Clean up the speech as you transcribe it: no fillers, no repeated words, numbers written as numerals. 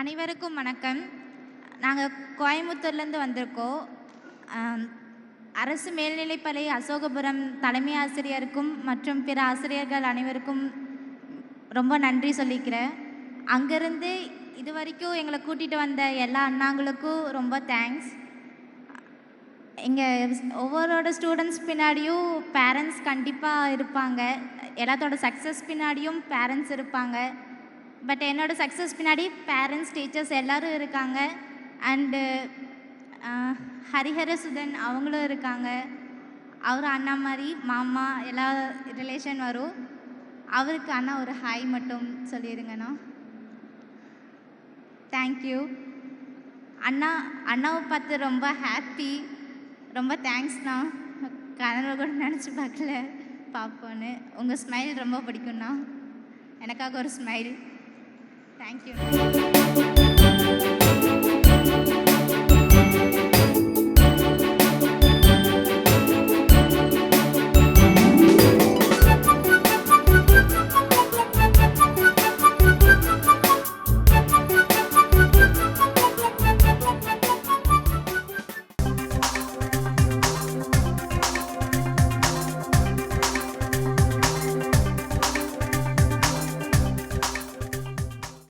அனைவருக்கும் வணக்கம். நாங்கள் கோயம்புத்தூர்லேருந்து வந்திருக்கோம். அரசு மேல்நிலைப்பள்ளி அசோகபுரம் தலைமை ஆசிரியருக்கும் மற்றும் பிற ஆசிரியர்கள் அனைவருக்கும் ரொம்ப நன்றி சொல்லிக்கிறேன். அங்கேருந்து இது வரைக்கும் எங்களை கூட்டிகிட்டு வந்த எல்லா அண்ணாங்களுக்கும் ரொம்ப தேங்க்ஸ். எங்கள் ஒவ்வொருவோட ஸ்டூடெண்ட்ஸ் பின்னாடியும் பேரண்ட்ஸ் கண்டிப்பாக இருப்பாங்க. எல்லாத்தோட சக்ஸஸ் பின்னாடியும் பேரண்ட்ஸ் இருப்பாங்க. பட் என்னோடய சக்ஸஸ் பின்னாடி பேரண்ட்ஸ், டீச்சர்ஸ் எல்லோரும் இருக்காங்க. அண்டு ஹரிஹரசுதன் அவங்களும் இருக்காங்க. அவர் அண்ணா மாதிரி மாமா எல்லா ரிலேஷன் வரும். அவருக்கு அண்ணா ஒரு ஹாய் மட்டும் சொல்லிடுங்கண்ணா. தேங்க்யூ அண்ணாவை பார்த்து ரொம்ப ஹாப்பி. ரொம்ப தேங்க்ஸ்ண்ணா. கனவு கூட நினச்சி பார்க்கல பார்ப்போன்னு. உங்கள் ஸ்மைல் ரொம்ப பிடிக்கும்ண்ணா. எனக்காக ஒரு ஸ்மைல். தேங்க்யூ.